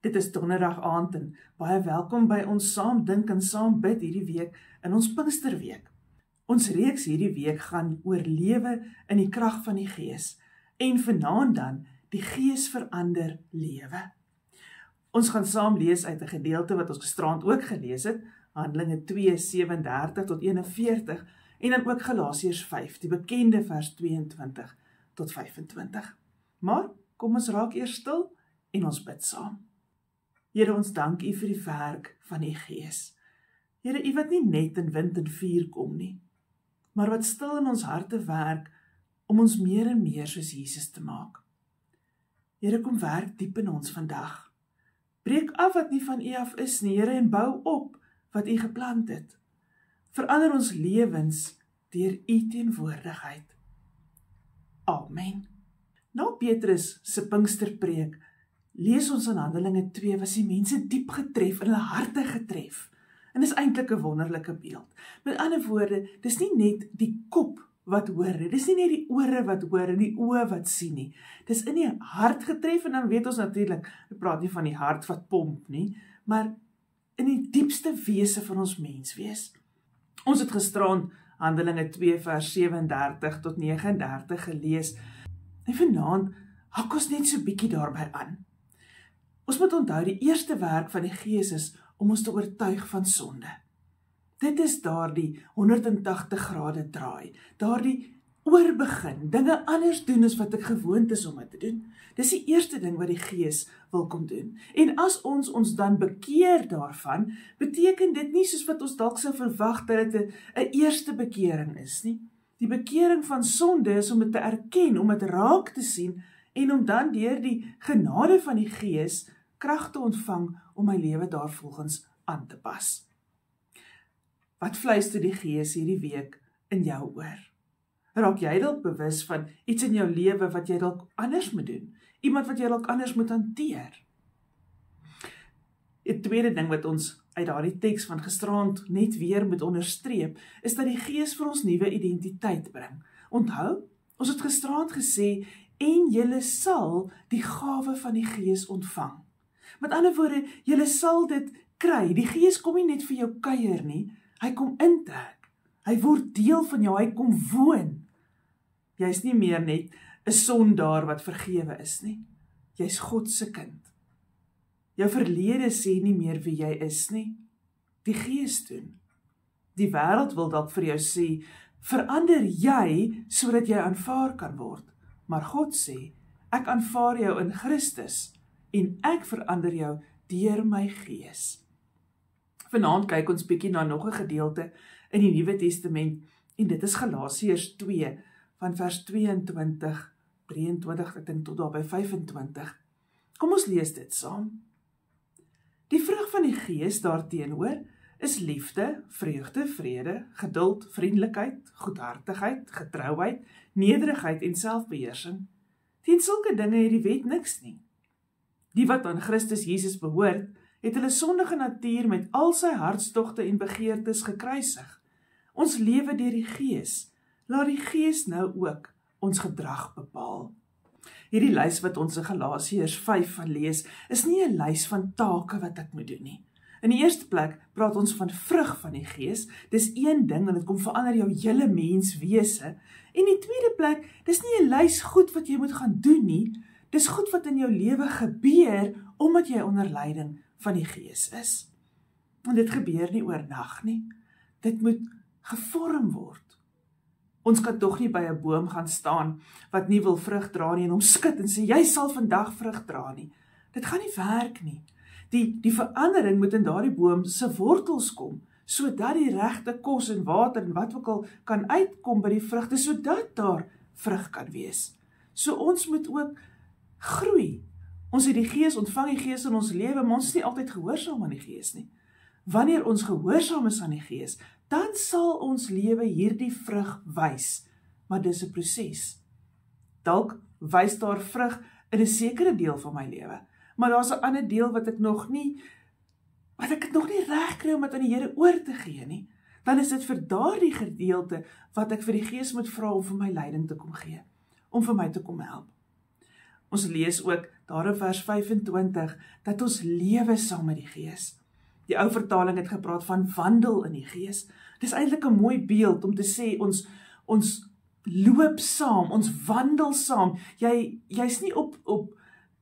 Dit is donderdag aand en baie welkom by ons saam dink en saam bid hierdie week in ons Pinksterweek. Ons reeks hierdie week gaan oor lewe in die krag van die Gees en vanaand dan die Gees verander lewe. Ons gaan saam lees uit 'n gedeelte wat ons gisteraand ook gelees het, Handelinge 2:37 tot 41 en dan ook Galasiërs 5, die bekende vers 22 tot 25. Maar kom ons raak eers stil en ons bid saam. Here, ons dank U vir die werk van die Gees. Here, U wat nie net in wind en vuur kom nie, maar wat stil in ons harte werk om ons meer en meer soos Jesus te maak. Here, kom werk diep in ons vandag. Breek af wat nie van U af is nie, Here, en bou op wat U geplant het. Verander ons lewens deur U teenwoordigheid. Amen. Na Petrus se Pinksterpreek lees ons in Handelinge 2, was die mense diep getref, in hulle harte getref. En dis eintlik 'n wonderlike beeld. Met ander woorde, dis nie net die kop wat hoor nie, dis nie net die ore wat hoor en die oë wat sien nie. Dis in die hart getref en dan weet ons natuurlik, ek praat nie van die hart wat pomp nie, maar in die diepste wese van ons menswees. Ons het gisteraand Handelinge 2 vers 37 tot 39 gelees. En vanaand hak ons net so bietjie daarby aan. Ons moet onthou, die eerste werk van die Gees is om ons te oortuig van sonde. Dit is daardie 180 grade draai, daardie oorbegin, dinge anders doen as wat ek gewoond is om dit te doen. Dis die eerste ding wat die Gees wil kom doen. En as ons dan bekeer daarvan, beteken dit nie soos wat ons dalk sou verwag dat dit 'n eerste bekering is nie. Die bekering van sonde is om dit te erken, om dit raak te sien en om dan deur die genade van die Gees krag te ontvang om my lewe daarvolgens aan te pas. Wat fluister die Gees hierdie week in jou oor? Raak jy dalk bewus van iets in jou lewe wat jy dalk anders moet doen? Iemand wat jy dalk anders moet hanteer? Die tweede ding wat ons uit daardie teks van gisteraand net weer moet onderstreep, is dat die Gees vir ons nuwe identiteit bring. Onthou, ons het gisteraand gesê, en julle sal die gawe van die Gees ontvang. Met ander woorde, julle sal dit kry. Die Gees kom nie net vir jou kuier nie, hy kom intrek. Hy word deel van jou, hy kom woon. Jy's nie meer net 'n sondaar wat vergewe is nie. Jy's God se kind. Jou verlede sê nie meer wie jy is nie. Die Gees doen. Die wêreld wil dalk vir jou sê, verander jy sodat jy aanvaar kan word. Maar God sê, ek aanvaar jou in Christus en ek verander jou deur my Gees. Vanaand kyk ons bietjie na nog 'n gedeelte in die Nuwe Testament en dit is Galasiërs 2 van vers 22, 23 ek dink tot daar by 25. Kom ons lees dit saam. Die vrug van die Gees daarteenoor is liefde, vreugde, vrede, geduld, vriendelikheid, goedhartigheid, getrouheid, nederigheid en selfbeheersing. Teen sulke dinge het die wet niks nie. Die wat aan Christus Jesus behoort, het hulle sondige natuur met al sy hartstogte en begeertes gekruisig. Ons lewe deur die Gees. Laat die Gees nou ook ons gedrag bepaal. Hierdie lys wat ons in Galasiërs 5 van lees, is nie 'n lys van take wat ek moet doen nie. In die eerste plek praat ons van vrug van die Gees. Dis een ding en dit kom verander jou hele menswese. En die tweede plek, dis nie 'n lys goed wat jy moet gaan doen nie. Dis goed wat in jou lewe gebeur omdat jy onder leiding van die Gees is. En dit gebeur nie oornag nie. Dit moet gevorm word. Ons kan tog nie by 'n boom gaan staan wat nie wil vrug dra nie en hom skud en sê, jy sal vandag vrug dra nie. Dit gaan nie werk nie. Die verandering moet in daardie boom se wortels kom, sodat die regte kos en water en wat ook al kan uitkom by die vrugte, sodat daar vrug kan wees. So ons moet ook groei. Ons het die Gees, ontvang die Gees in ons lewe, maar ons is nie altyd gehoorsaam aan die Gees nie. Wanneer ons gehoorsaam is aan die Gees, dan sal ons lewe hierdie vrug wys. Maar dis 'n proses. Dalk wys daar vrug in 'n sekere deel van my lewe, maar daar's 'n ander deel wat ek nog nie reg kry om dit aan die Here oor te gee nie. Dan is dit vir daardie gedeelte wat ek vir die Gees moet vra om vir my leiding te kom gee, om vir my te kom help. Ons lees ook daar in vers 25 dat ons lewe saam met die Gees. Die ou vertaling het gepraat van wandel in die Gees. Dis eintlik 'n mooi beeld om te sê ons loop saam, ons wandel saam. Jy's nie op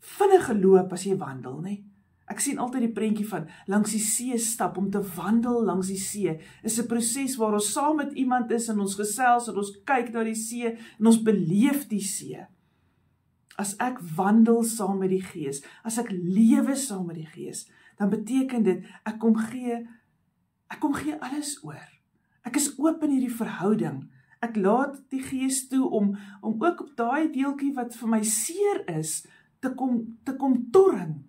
vinnige loop as jy wandel nie. Ek sien altyd die prentjie van langs die see stap, om te wandel langs die see. Is 'n proses waar ons saam met iemand is en ons gesels en ons kyk na die see en ons beleef die see. As ek wandel saam met die Gees, as ek lewe saam met die Gees, dan beteken dit ek kom gee alles oor. Ek is oop in hierdie verhouding. Ek laat die Gees toe om ook op daai deeltjie wat vir my seer is, te kom torring,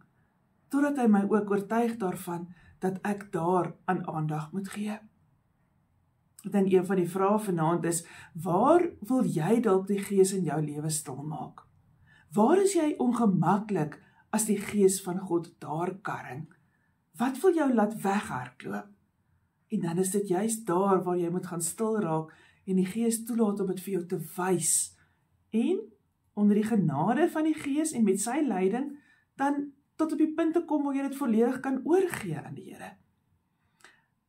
totdat hy my ook oortuig daarvan, dat ek daar aan aandag moet gee. Ek dink een van die vrae vanaand is, waar wil jy dalk die Gees in jou lewe stil maak? Waar is jy ongemaklik as die Gees van God daar karring? Wat wil jou laat weghardloop? En dan is dit juist daar waar jy moet gaan stil raak en die Gees toelaat om dit vir jou te wys. En onder die genade van die Gees en met sy leiding, dan tot op die punt te kom waar jy dit volledig kan oorgee aan die Here.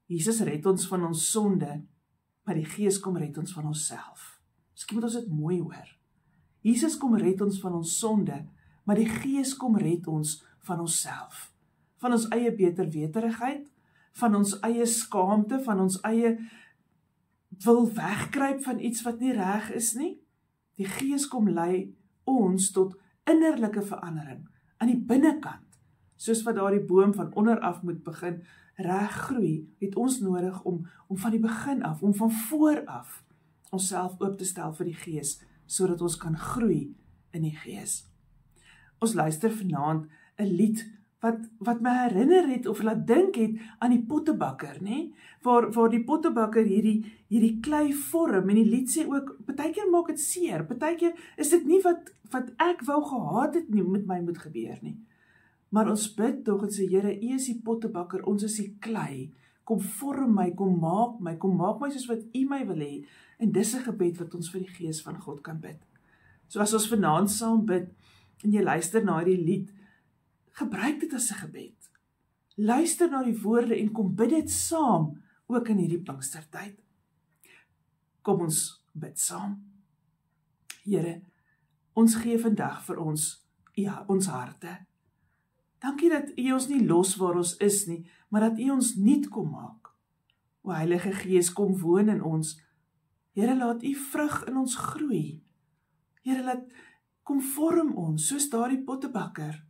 Jesus red ons van ons sonde, maar die Gees kom red ons van onsself. Miskien moet ons dit mooi hoor. Jesus kom red ons van ons sonde, maar die Gees kom red ons van onsself. Van ons eie beterweterigheid, van ons eie skaamte, van ons eie wil wegkruip van iets wat nie reg is nie. Die Gees kom lei ons tot innerlike verandering aan die binnekant. Soos wat daardie boom van onder af moet begin reg groei, het ons nodig om van die begin af, om van voor af onsself oop te stel vir die Gees, sodat ons kan groei in die Gees. Ons luister vanaand 'n lied wat my herinner het of laat dink het aan die pottebakker, nê? Waar die pottebakker hierdie klei vorm en die lied sê ook, partykeer maak dit seer, partykeer is dit nie wat ek wou gehad het nie met my moet gebeur nie. Maar ons bid tog en sê, Here, U is die pottebakker, ons is die klei. Kom vorm my, kom maak my soos wat U my wil hê. En dis 'n gebed wat ons vir die Gees van God kan bid. So as ons vanaand saam bid en jy luister na hierdie lied, gebruik dit as 'n gebed. Luister na die woorde en kom bid dit saam, ook in hierdie Pinkstertyd. Kom ons bid saam. Here, ons gee vandag vir ons harte. Dankie dat U ons nie los waar ons is nie, maar dat U ons nuut kom maak. O Heilige Gees, kom woon in ons. Here, laat U vrug in ons groei. Here, kom vorm ons soos daardie pottebakker.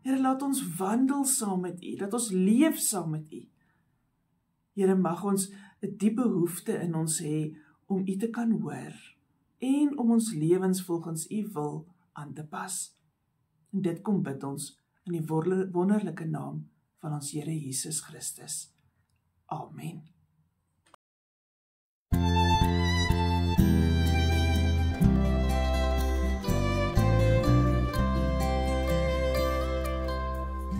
Here, laat ons wandel saam met U, laat ons leef saam met U. Here, mag ons 'n diep behoefte in ons hê om U te kan hoor en om ons lewens volgens U wil aan te pas. En dit kom bid ons in die wonderlike naam van ons Here Jesus Christus. Amen.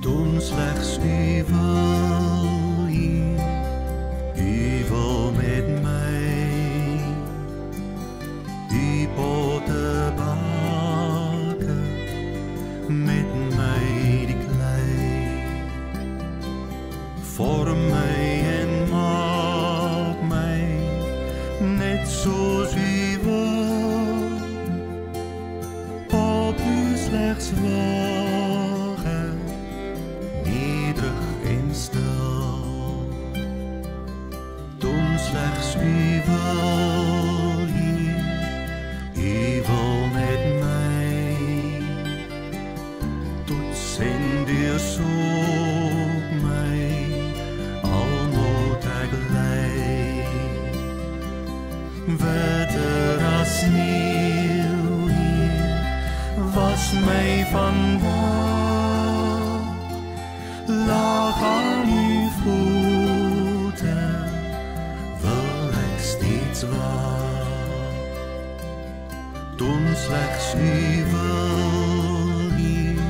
Doen slechts U wil hier, U wil met mij, die pottebakker, met mij die klei. Vorm mij en maak mij, net zoals U wil, op U slechts wagen, nederig en stil. Doen slechts U wil hier, U wil met mij, toets en deursoek mij, al moet ek lei. Witter as sneeuw hier, was mij vandaag, lag aan U voeten, wil ek steeds waak. Doen slechts U wil hier,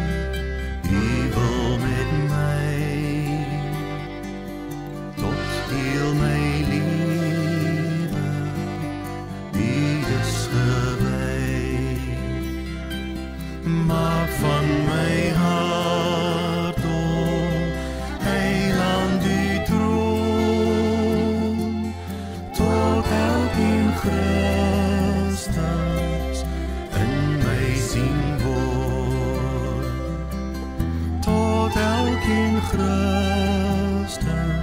U wil met mij, tot heel my lewe, U is gewy. Maar Christus